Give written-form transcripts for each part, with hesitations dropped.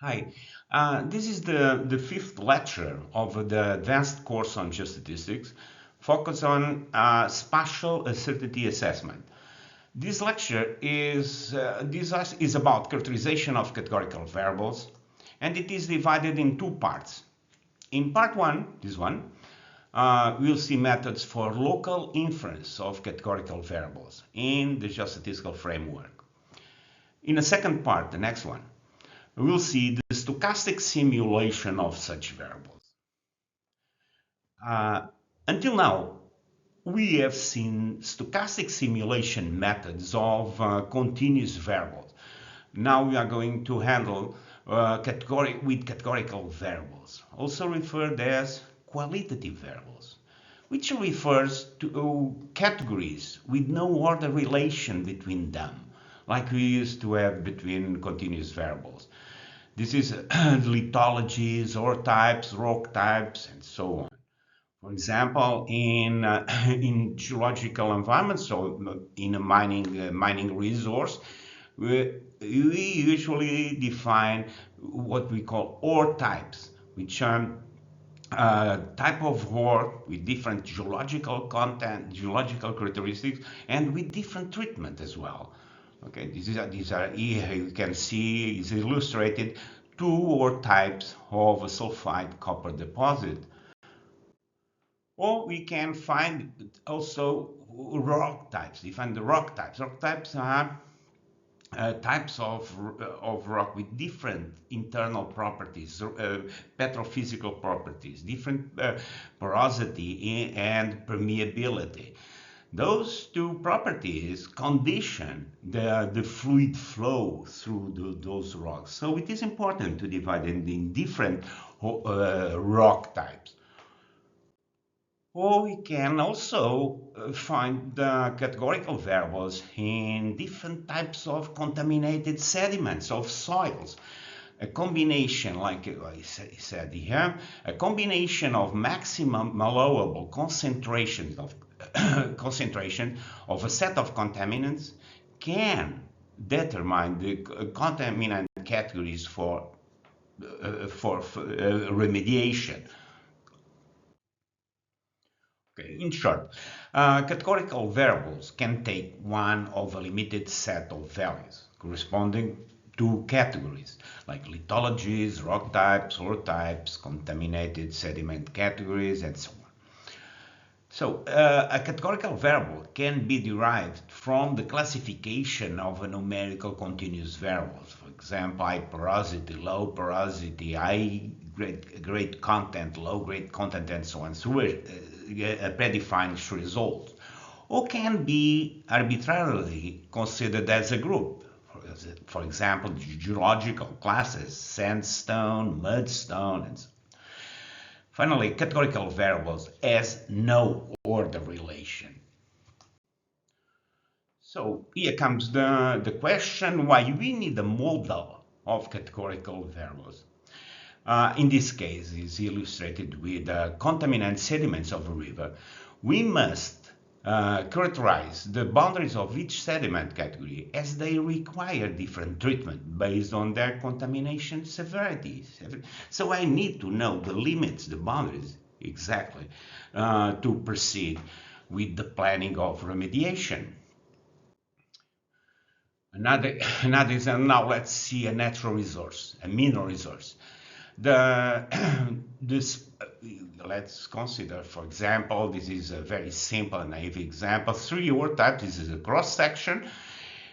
Hi, this is the fifth lecture of the advanced course on geostatistics, focused on spatial uncertainty assessment. This lecture is about characterization of categorical variables, and it is divided in two parts. In part one, this one, we'll see methods for local inference of categorical variables in the geostatistical framework. In the second part, the next one, we'll see the stochastic simulation of such variables. Uh, until now, we have seen stochastic simulation methods of continuous variables. Now we are going to handle categorical variables, also referred as qualitative variables, which refers to categories with no order relation between them, like we used to have between continuous variables. This is lithologies, ore types, rock types, and so on. For example, in geological environments, so in a mining resource, we usually define what we call ore types, which are type of ore with different geological content, geological characteristics, and with different treatment as well. Okay, these are here you can see is illustrated two ore types of a sulfide copper deposit. Or we can find also rock types, define the rock types. Rock types are types of rock with different internal properties, petrophysical properties, different porosity and permeability. Those two properties condition the fluid flow through those rocks. So it is important to divide in different rock types. Or we can also find the categorical variables in different types of contaminated sediments of soils. A combination, like I said here, a combination of maximum allowable concentrations of concentration of a set of contaminants can determine the contaminant categories for remediation. Okay, in short, categorical variables can take one of a limited set of values corresponding to categories like lithologies, rock types, ore types, contaminated sediment categories, and so on. So, a categorical variable can be derived from the classification of a numerical continuous variables. For example, high porosity, low porosity, high grade content, low grade content, and so on, through a predefined result, or can be arbitrarily considered as a group. For example, geological classes, sandstone, mudstone, and so on. Finally, categorical variables has no order relation. So here comes the question why we need a model of categorical variables. In this case, is illustrated with contaminant sediments of a river. We must characterize the boundaries of each sediment category as they require different treatment based on their contamination severity. So I need to know the limits, the boundaries exactly to proceed with the planning of remediation. Another example, now let's see a natural resource, a mineral resource. The this let's consider, for example, this is a very simple and naive example. Three ore types. This is a cross section,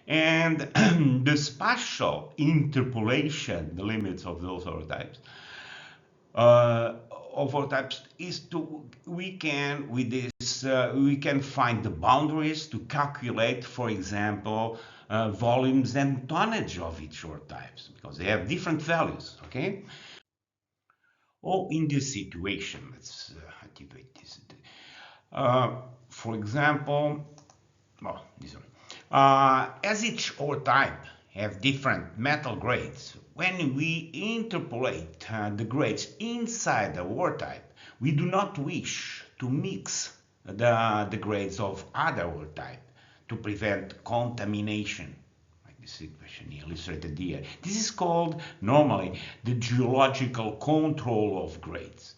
and the spatial interpolation, the limits of those ore types. Of ore types is to we can with this we can find the boundaries to calculate, for example, volumes and tonnage of each ore types because they have different values. Okay. Or in this situation, let's activate this. For example, well, this one. As each ore type have different metal grades, when we interpolate the grades inside the ore type, we do not wish to mix the grades of other ore type to prevent contamination. Like This equation illustrated here. This is called normally the geological control of grades.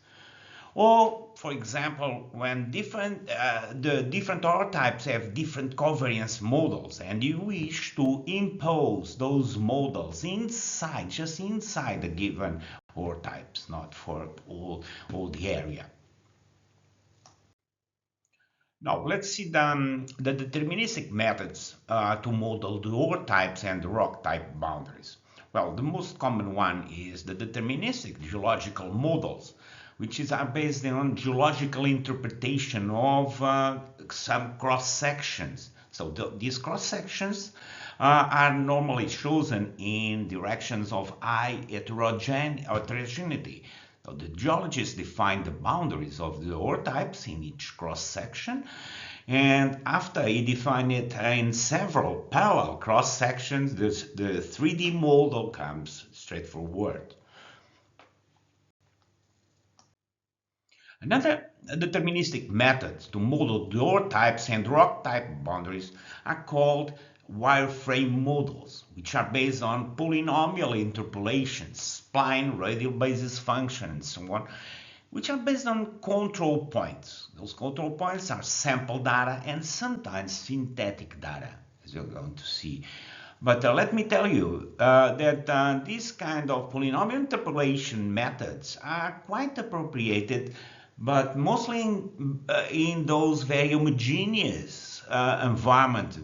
Or, for example, when the different ore types have different covariance models, and you wish to impose those models inside, just inside the given ore types, not for all the area. Now, let's see the deterministic methods to model the ore types and the rock type boundaries. Well, the most common one is the deterministic geological models, which are based on geological interpretation of some cross-sections. So these cross-sections are normally chosen in directions of high heterogeneity. So the geologists define the boundaries of the ore types in each cross-section, and after he defined it in several parallel cross-sections, the 3D model comes straightforward. Another deterministic method to model the ore types and rock type boundaries are called wireframe models, which are based on polynomial interpolations, spline, radial basis function, and so on, which are based on control points. Those control points are sample data and sometimes synthetic data, as you're going to see. But let me tell you that these kind of polynomial interpolation methods are quite appropriated, but mostly in those very homogeneous environments,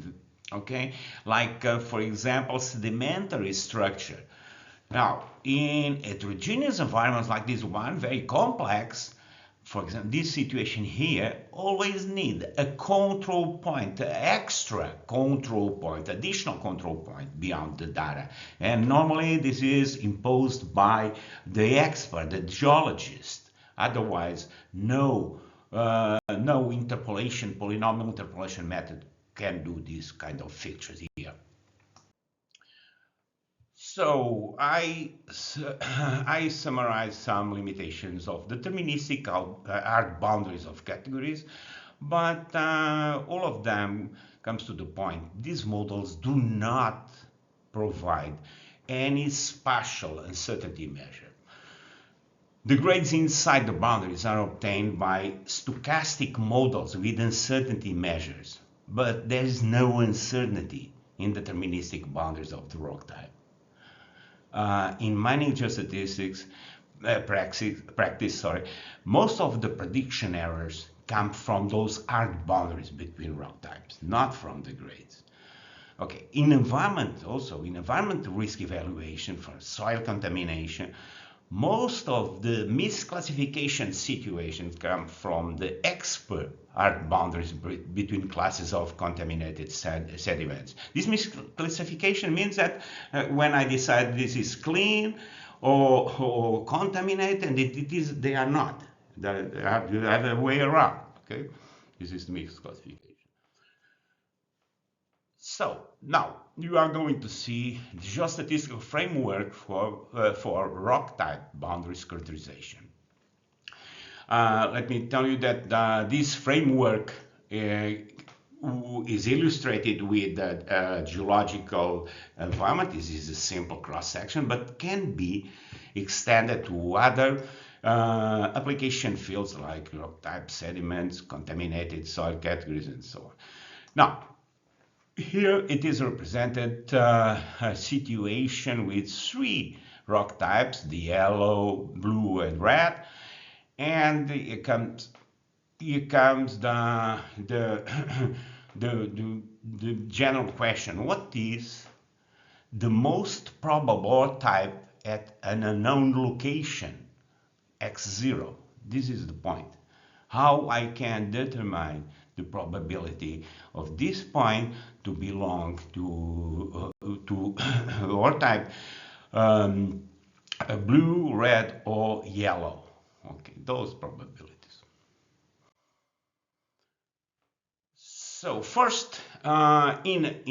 okay? Like, for example, sedimentary structure. Now, in heterogeneous environments like this one, very complex, for example, this situation here, always need a control point, an extra control point, additional control point beyond the data. And normally this is imposed by the expert, the geologist. Otherwise, no interpolation, polynomial interpolation method can do this kind of features here. So I summarize some limitations of deterministic hard boundaries of categories, but all of them comes to the point. These models do not provide any spatial uncertainty measure. The grades inside the boundaries are obtained by stochastic models with uncertainty measures, but there is no uncertainty in deterministic boundaries of the rock type. In mining geostatistics practice, most of the prediction errors come from those hard boundaries between rock types, not from the grades. Okay, in environment risk evaluation for soil contamination, most of the misclassification situations come from the expert hard boundaries between classes of contaminated sediments. This misclassification means that when I decide this is clean or contaminated, and they are not. They are the other way around. Okay, this is the misclassification. So now you are going to see the geostatistical framework for rock type boundaries characterization. Let me tell you that this framework is illustrated with a geological environment. This is a simple cross-section, but can be extended to other application fields like rock type, sediments, contaminated soil categories, and so on. Now, here it is represented a situation with three rock types, the yellow, blue, and red, and here comes the general question: what is the most probable type at an unknown location, x0? This is the point. How I can determine the probability of this point to belong to ore type blue, red, or yellow. Okay, those probabilities. So first, in a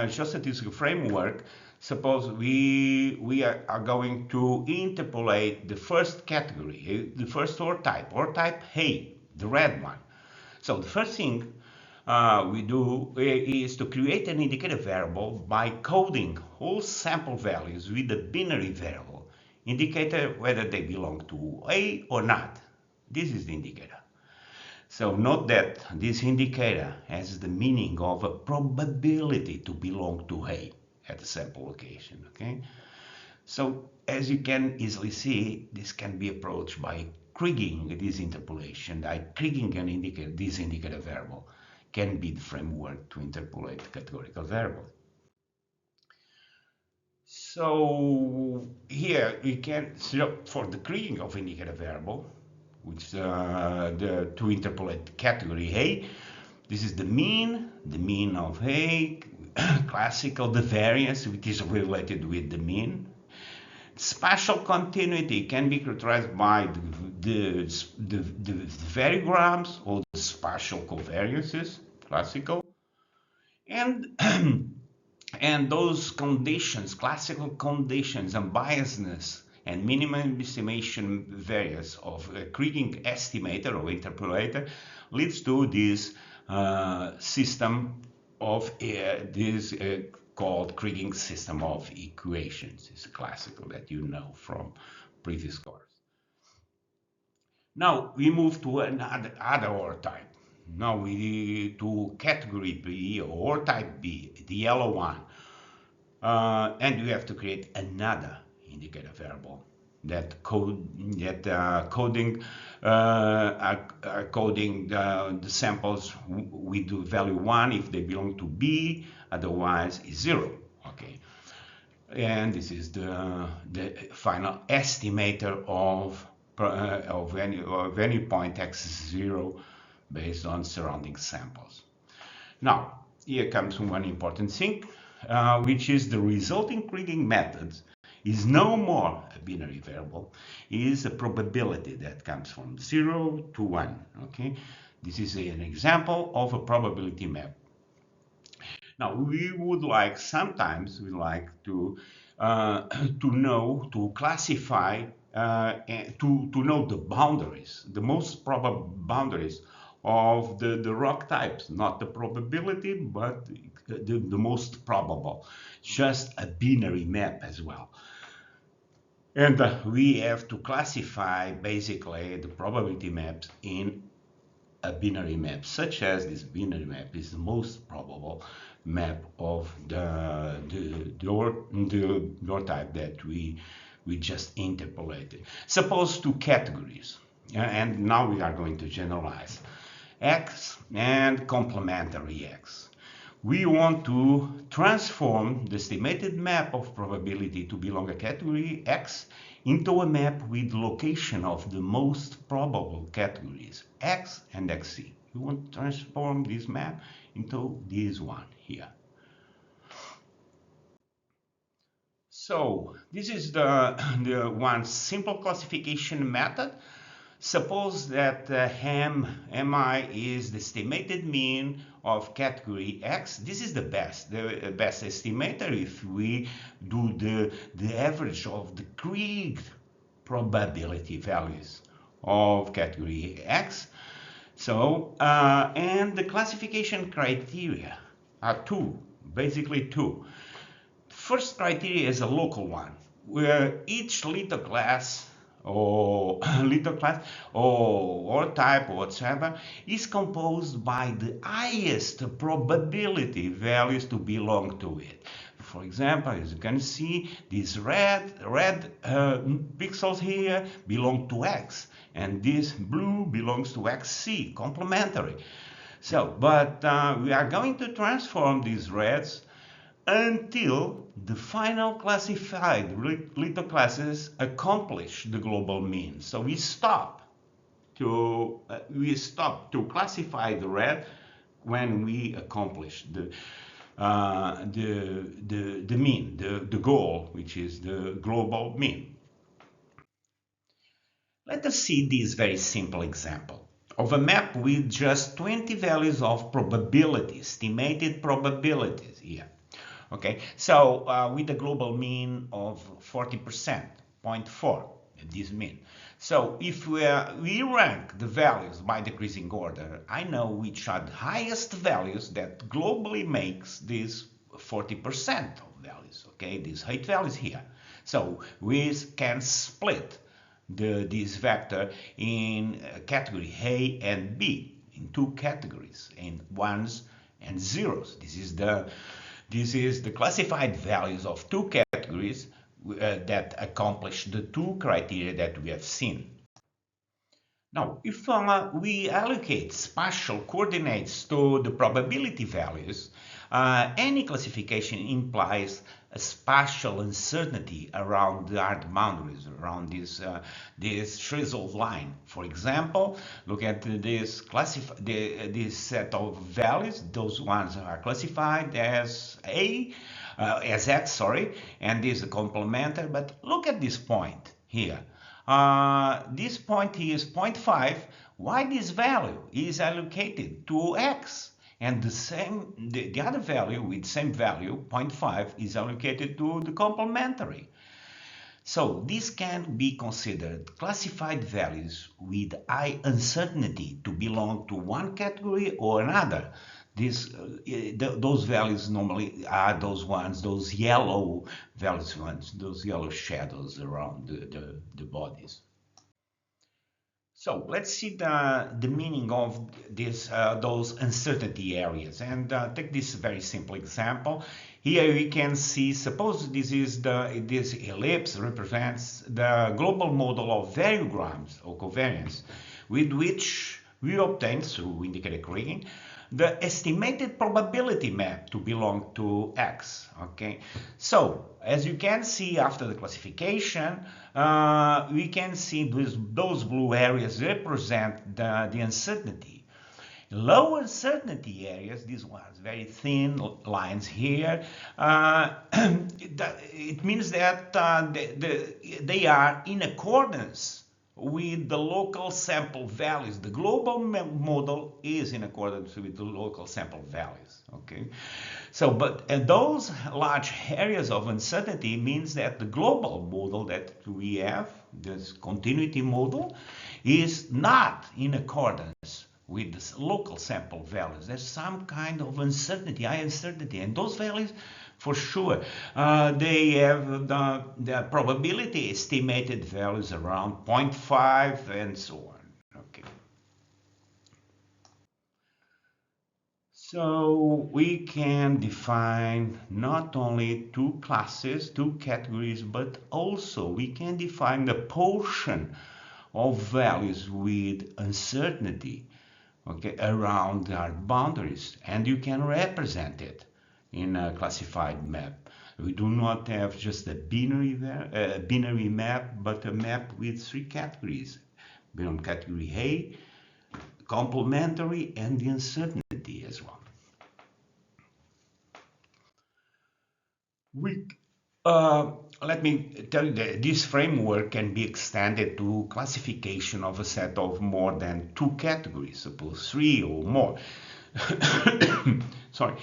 geostatistical framework, suppose we are going to interpolate the first category, the first ore type A, the red one. So the first thing we do is to create an indicator variable by coding all sample values with a binary variable indicator whether they belong to A or not. This is the indicator. So note that this indicator has the meaning of a probability to belong to A at a sample location. Okay. So as you can easily see, this can be approached by Kriging this interpolation. By Kriging an indicator, this indicator variable can be the framework to interpolate categorical variables. So here we can, so for the Kriging of indicator variable, which to interpolate category A, this is the mean of A, classical, the variance, which is related with the mean. Spatial continuity can be characterized by the variograms or the spatial covariances, classical, and and those conditions, classical conditions, and biasness and minimum estimation variance of a Kriging estimator or interpolator leads to this system of this called Kriging system of equations. It's a classical that you know from previous course. Now we move to another OR type. Now we to category B or type B, the yellow one. And we have to create another indicator variable that coding the samples with the value 1 if they belong to B, otherwise is 0. Okay, and this is the final estimator of venue point x0 based on surrounding samples. Now here comes one important thing, which is the resulting Kriging methods is no more a binary variable, is a probability that comes from 0 to 1. Okay, this is an example of a probability map. Now we would like, sometimes we like to know, to classify, to know the boundaries, the most probable boundaries of the rock types, not the probability, but the most probable, just a binary map as well. And we have to classify basically the probability maps in a binary map, such as this binary map is the most probable map of the door type that we just interpolated. Suppose two categories, and now we are going to generalize X and complementary X. We want to transform the estimated map of probability to belong to category X into a map with location of the most probable categories X and XC. We want to transform this map into this one here. So this is the one simple classification method. Suppose that MI is the estimated mean of category X. This is the best estimator if we do the average of the Kriging probability values of category X. So, and the classification criteria are basically two. First criteria is a local one, where each little class or type or whatever is composed by the highest probability values to belong to it. For example, as you can see, these red pixels here belong to X, and this blue belongs to XC, complementary. So, but we are going to transform these reds until the final classified little classes accomplish the global mean. So we stop to classify the red when we accomplish the mean, the goal, which is the global mean. Let us see this very simple example of a map with just 20 values of probability, estimated probabilities here. Okay, so with a global mean of 40%, 0.4, this mean. So if we rank the values by decreasing order, I know which are the highest values that globally makes this 40% of values, okay, these height values here. So we can split this vector in category A and B, in two categories, in ones and zeros. This is the classified values of two categories that accomplish the two criteria that we have seen. Now, if we allocate spatial coordinates to the probability values, any classification implies a spatial uncertainty around the hard boundaries, around this threshold line. For example, look at this set of values. Those ones are classified as as X, sorry, and this is complementary. But look at this point here. This point here is 0.5. Why this value is allocated to X? And the other value with same value, 0.5, is allocated to the complementary. So this can be considered classified values with high uncertainty to belong to one category or another. Those values normally are those yellow values ones, those yellow shadows around the bodies. So let's see the meaning of those uncertainty areas, and take this very simple example. Here we can see, suppose this ellipse represents the global model of variograms or covariance, with which we obtain through indicator kriging the estimated probability map to belong to X. Okay, so as you can see after the classification, we can see those blue areas represent the uncertainty. Low uncertainty areas, these ones, very thin lines here, it means that they are in accordance with the local sample values. The global model is in accordance with the local sample values. Okay, so but those large areas of uncertainty means that the global model that we have, this continuity model, is not in accordance with the local sample values. There's some kind of uncertainty, high uncertainty, and those values, for sure, they have the probability estimated values around 0.5 and so on. Okay. So we can define not only two classes, two categories, but also we can define the portion of values with uncertainty, okay, around our boundaries, and you can represent it in a classified map. We do not have just a binary map, but a map with three categories: beyond category A, complementary, and the uncertainty as well. Let me tell you that this framework can be extended to classification of a set of more than two categories, suppose three or more. Sorry.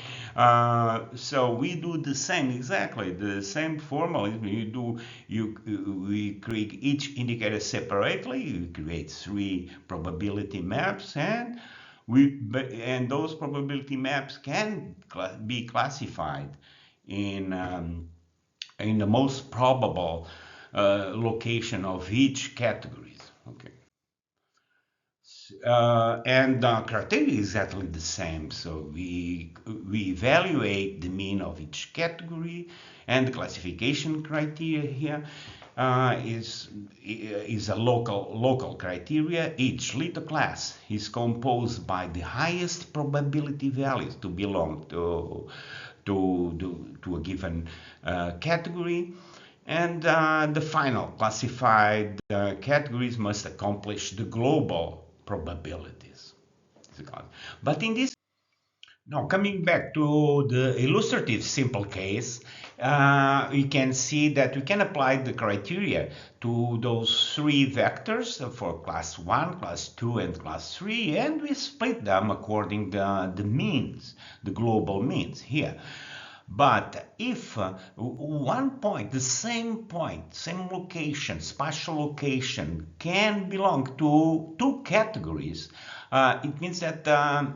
So we do the same, exactly the same formalism. We create each indicator separately. We create three probability maps, and those probability maps can be classified in the most probable location of each categories. Okay. And the criteria is exactly the same. So we evaluate the mean of each category, and the classification criteria here is a local criteria. Each little class is composed by the highest probability values to belong to a given category, and the final classified categories must accomplish the global probabilities. But in this, now coming back to the illustrative simple case, we can see that we can apply the criteria to those three vectors for class 1, class 2, and class 3, and we split them according to the means, the global means here. But if one point, the same point, same location, spatial location, can belong to two categories, it means that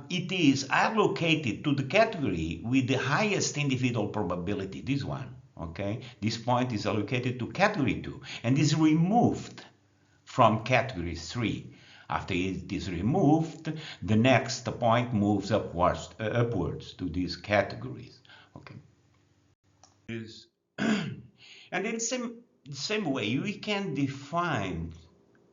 it is allocated to the category with the highest individual probability, this one. Okay, this point is allocated to category 2 and is removed from category 3. After it is removed, the next point moves upwards to these categories. Okay. And in the same way, we can define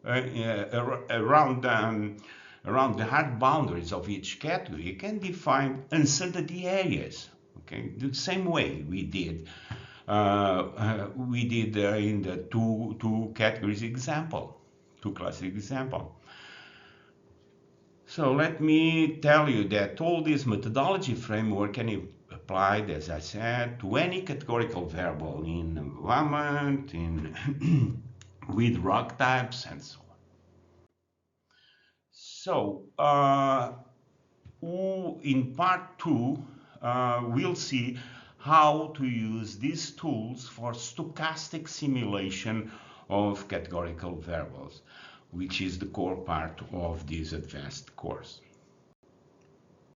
around the hard boundaries of each category, you can define uncertainty areas. Okay, the same way we did in the two categories example, two classes example. So let me tell you that all this methodology framework can be applied, as I said, to any categorical variable in environment, in with rock types, and so on. So in part 2, we'll see how to use these tools for stochastic simulation of categorical variables, which is the core part of this advanced course.